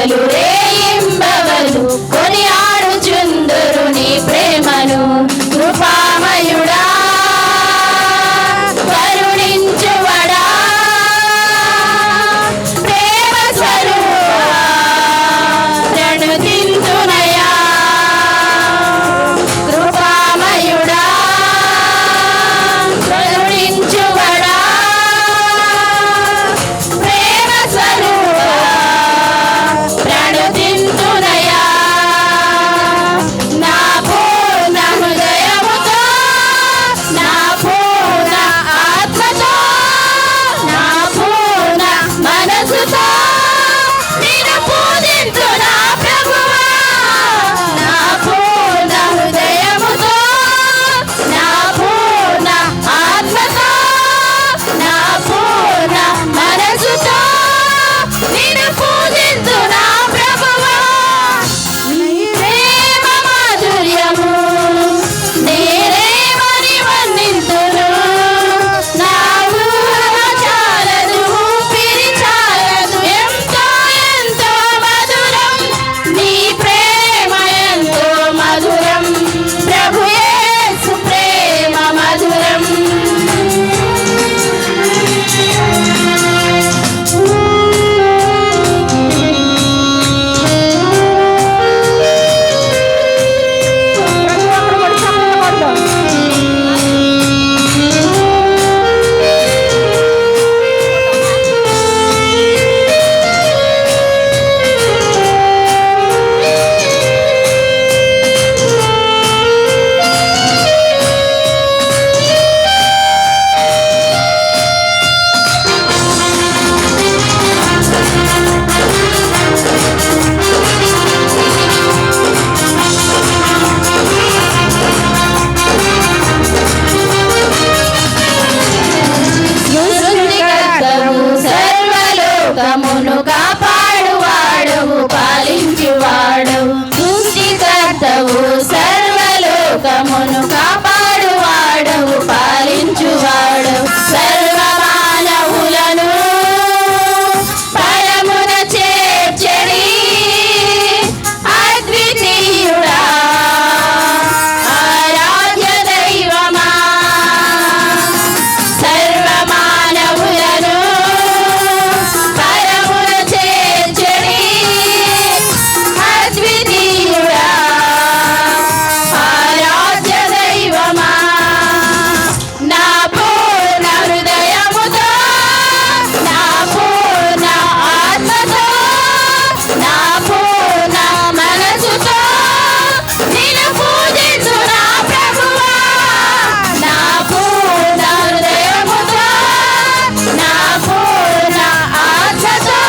పగలు రేయింబవలు కొనియాడుచుందురు నీ ప్రేమను. కృపామయుడా కరుణించువడా ప్రేమ స్వరూపా ప్రణుతింతునయా. కృపామయుడా కరుణించువడా ప్రేమ స్వరూపా ప్రణుతింతునయా. నా పూర్ణ హృదయముతో నా పూర్ణ ఆత్మతో నా పూర్ణ మనసుతో నిన్ను పూజింతు నా ప్రభువా. నా పూర్ణ హృదయముతో నా పూర్ణ ఆత్మతో నా పూర్ణ మనసుతో నిన్ను పూజింతు నా ప్రభువా. నీ ప్రేమ మాధుర్యము నేనేమని వర్ణింతును. నా ఊహ చాలదు ఊపిరి చాలదు ఎంతో ఎంతో మధురం నీ ప్రేమ ఎంతో మధురం. ప్రభు యేసు ప్రేమ మధురం. సృష్టికర్తవు సర్వలోకమును కాపాడువాడవు పాలించువాడవు. సృష్టికర్తవు సర్వలోకమును కాపాడువాడవు పాలించువాడవు. సర్వమానవులను పరమున చేర్చెడి అద్వితీయుడా ఆరాధ్య దైవమా. సర్వమానవులను పరమున చేర్చెడి అద్వితీయుడా ఆరాధ్య దైవమా. నా పూర్ణ హృదయముతో నా పూర్ణ ఆత్మతో నా పూర్ణ మనసుతో నిన్ను పూజించు నా ప్రభువా. నా పూర్ణ హృదయముతో నా పూర్ణ ఆత్మతో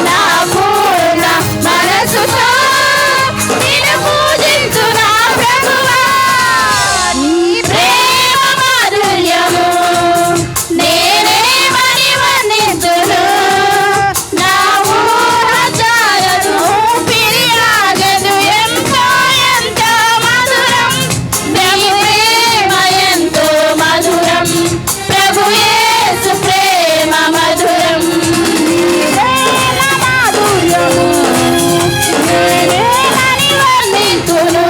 నా పూర్ణ మనసుతో నిన్ను పూజించు నా ప్రభువా. నీ ప్రేమ మాధుర్యము నేనేమని వర్ణింతును. నా ఊహ చాలదు ఊపిరి ఆగదు ఎంతో ఎంతో మధురం నీ ప్రేమ ఎంతో మధురం. ప్రభు యేసు ప్రేమ మధురం. ప్రేమ మాధుర్యము నేనేమని వర్ణింతును.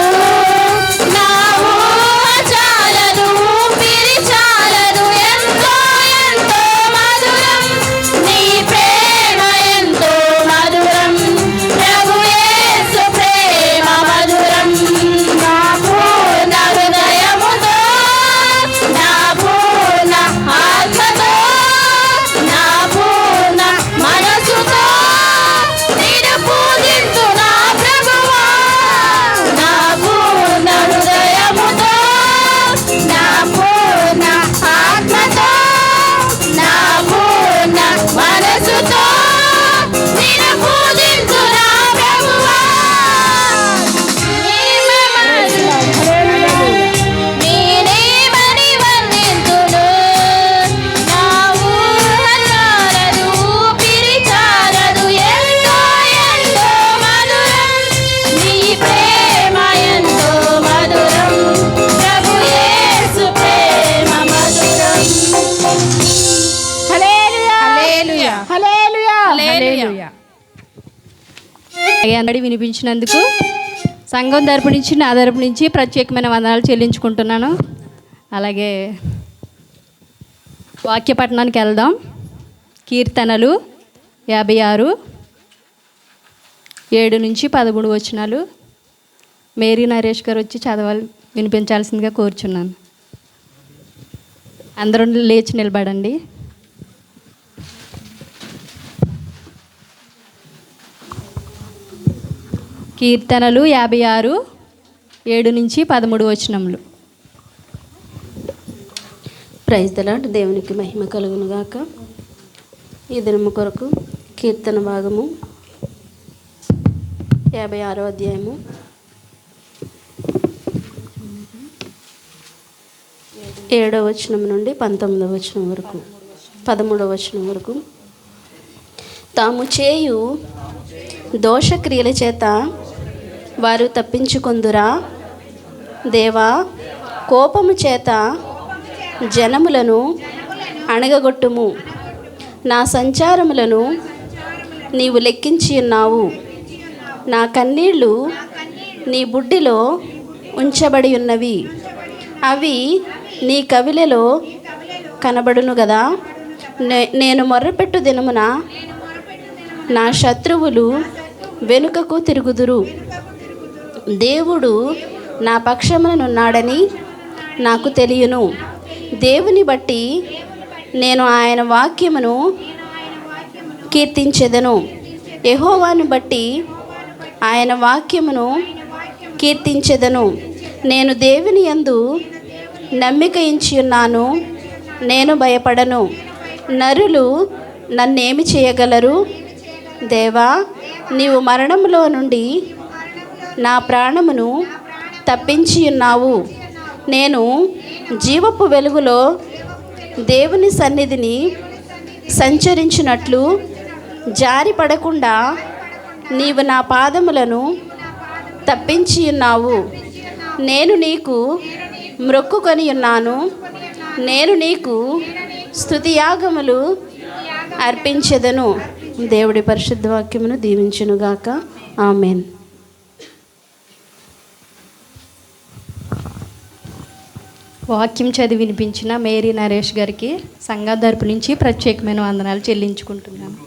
నా ఊహ చాలదు ఊపిరి చాలదు ఎంతో ఎంతో మధురం నీ ప్రేమ ఎంతో మధురం. ప్రభు యేసు ప్రేమ మధురం. నా పూర్ణ హృదయముతో నా పూర్ణ ఆత్మతో నా పూర్ణ మనసుతో నిన్ను పూజింతు నా ప్రభువా. నా పూర్ణ హృదయముతో నా పూర్ణ ఆత్మతో నా పూర్ణ మనసుతో నిన్ను పూజింతు నా ప్రభువా. నేనేమని వర్ణింతును. నా ఊహ చాలదు ఊపిరి చాలదు ఎంతో ఎంతో మధురం నీ ప్రేమ ఎంతో మధురం. ప్రభు యేసు ప్రేమ మధురం. హల్లెలూయా హల్లెలూయా హల్లెలూయా హల్లెలూయా. అందడి వినిపించినందుకు సంఘం తరపు నుంచి నా తరపు నుంచి ప్రత్యేకమైన వందనాలు చెల్లించుకుంటున్నాను. అలాగే వాక్య పఠనానికి వెళ్దాం. కీర్తనలు 56 7-13 వచనాలు మేరీ నరేష్ గారు వచ్చి చదవాలి వినిపించాల్సిందిగా కోరుచున్నాను. అందరూ లేచి నిలబడండి. కీర్తనలు 56 7-13 వచనములు. Praise the Lord. దేవునికి మహిమ కలుగును గాక. ఈ దినము కొరకు కీర్తన భాగము 56వ అధ్యాయము 7వ వచనం నుండి 19వ వచనం వరకు 13వ వచనం వరకు. తాము చేయు దోషక్రియల చేత వారు తప్పించుకొందురా. దేవా, కోపము చేత జనములను అణగగొట్టుము. నా సంచారములను నీవు లెక్కించి ఉన్నావు. నా కన్నీళ్ళు నీ బుడ్డిలో ఉంచబడి ఉన్నవి. అవి నీ కవిలలో కనబడును గదా. నేను మొర్రపెట్టు దినమున నా శత్రువులు వెనుకకు తిరుగుదురు. దేవుడు నా పక్షముననున్నాడని నాకు తెలియను. దేవుని బట్టి నేను ఆయన వాక్యమును కీర్తించెదను. యెహోవాను బట్టి ఆయన వాక్యమును కీర్తించెదను. నేను దేవుని యందు నమ్మిక ఉంచి ఉన్నాను. నేను భయపడను. నరులు నన్నేమి చేయగలరు? దేవా, నీవు మరణములో నుండి నా ప్రాణమును తప్పించి ఉన్నావు. నేను జీవపు వెలుగులో దేవుని సన్నిధిని సంచరించినట్లు జారిపడకుండా నీవు నా పాదములను తప్పించి ఉన్నావు. నేను నీకు మ్రొక్కుకొని ఉన్నాను. నేను నీకు స్తుతియాగములు అర్పించెదను. దేవుడి పరిశుద్ధ వాక్యమును దీవించునుగాక. ఆమెన్. వాక్యం చదివి వినిపించిన మేరీ నరేష్ గారికి సంఘం తరపు నుంచి ప్రత్యేకమైన వందనాలు చెల్లించుకుంటున్నాను.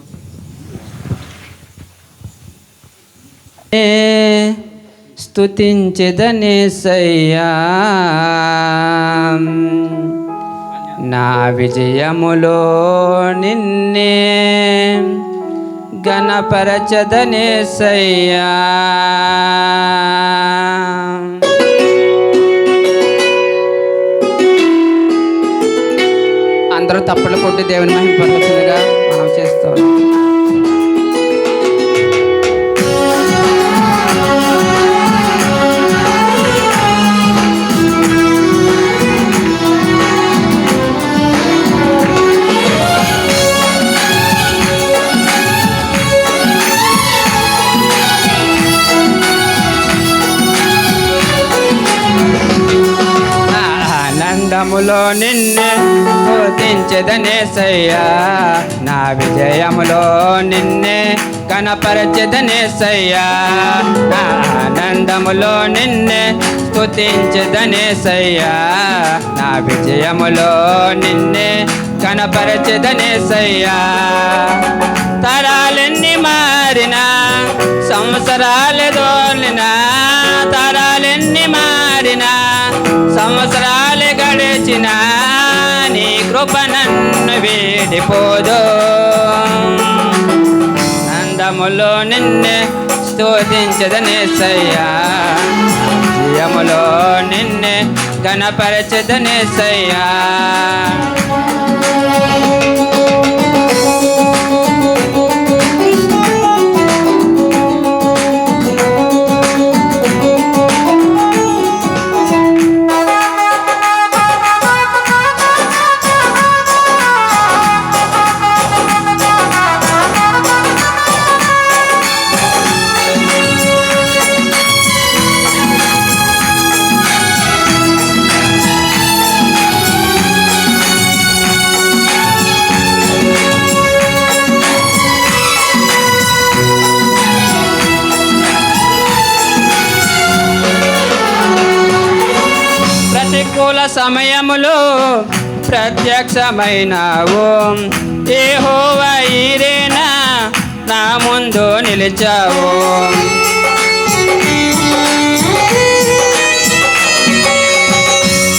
స్తుతించెదనేసయ్యా, నా విజయములో నిన్నే ఘనపరచదనేసయ్యా. అందరూ తప్పలు కొట్టి దేవుని మహిమపరచుగా మనం చేస్తాం. ఆనందములో నిన్నే స్తుతించెదనేసయ్యా, నా విజయములో నిన్నే కనపరచెదనేసయ్యా. నా ఆనందములో నిన్నే స్తుతించెదనేసయ్యా, నా విజయములో నిన్నే కనపరచెదనేసయ్యా. తరాలెన్ని మారినా, సంవత్సరాలు దోలినా, తరాలెన్ని మారినా, సంవత్సరాలు గడిచిన నీ కృప నన్ను వీడిపోదు. నందములో నిన్నే స్తుతించెదనేసయ్యా, విజయములో నిన్నే ఘనపరచెదనేసయ్యా. సమయములో ప్రత్యక్షమైనావు. యెహోవా ఈరేనా నా ముందు నిలిచావు.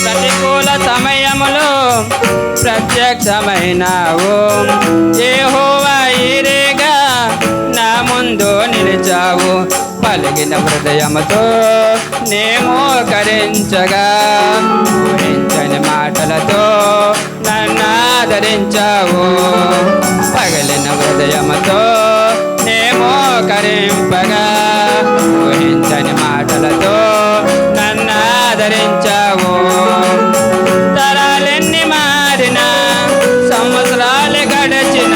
ప్రతికూల సమయములో ప్రత్యక్షమైనావు. యెహోవా ఈరేగా నా ముందు నిలిచావు. పలిగిన హృదయముతో నే మోకరించగా ఊహించని మాటలతో నన్ను ఆదరించావు. పగిలిన హృదయముతో నే మోకరింపగా ఊహించని మాటలతో నన్ను ఆదరించావు. తరాలెన్ని మారినా సంవత్సరాలు గడచిన,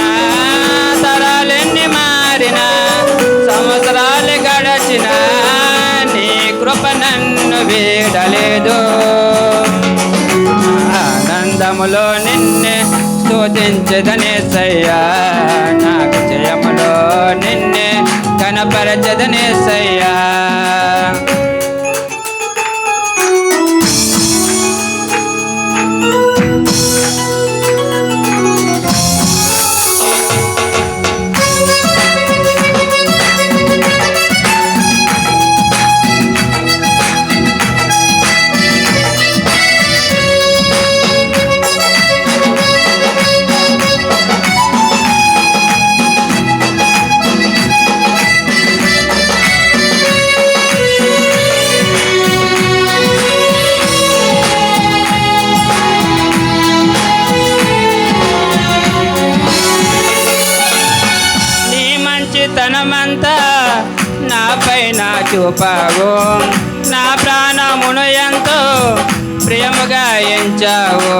తరాలెన్ని మారినా సంవత్సరాలు గడచిన నీ కృప నన్ను వీడలేదు. ఆనందములో నిన్నే స్తుతించదనేసయ్యా, నా విజయములో నిన్నే కనపరచదనేసయ్యా. తనమంతా నా పైన చూపావు. నా ప్రాణమును ఎంతో ప్రియముగా ఎంచావు.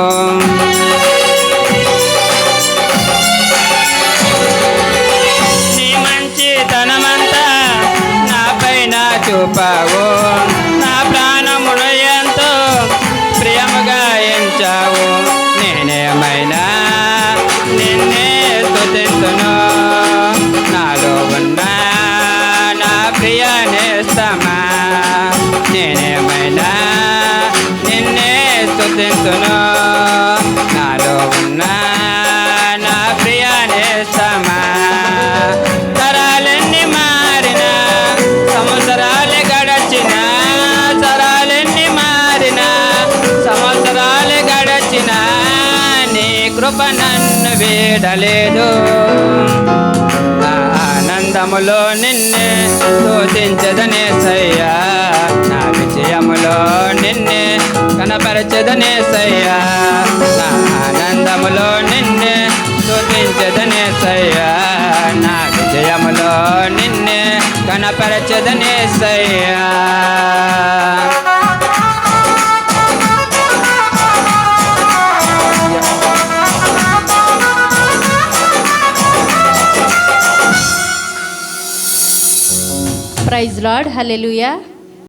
నీ మంచి తనమంతా నా పైన చూపావు. నా ప్రాణమును ఎంతో ప్రియముగా ఎంచావు. నేనేమైనా నిన్నే స్తుతింతును. నాలో ఉన్న నా ప్రియ నేస్తమా, నేనేమైనా నిన్నే స్తుతింతును. నాలో ఉన్న నా ప్రియ నేస్తమా. తరాలెన్ని మారినా సంవత్సరాలు గడచిన, తరాలెన్ని మారినా సంవత్సరాలు గడచిన నీ కృప నన్ను వీడలేదు. ఆనందములో నిన్నే స్తుతించదనేసయ్యా, నా విజయములో నిన్నే కనపరచదనేసయ్యా. నా ఆనందములో నిన్నే స్తుతించదనేసయ్యా, నా విజయములో నిన్నే కనపరచదనేసయ్యా. ప్రైజ్ లార్డ్, హల్లెలూయా.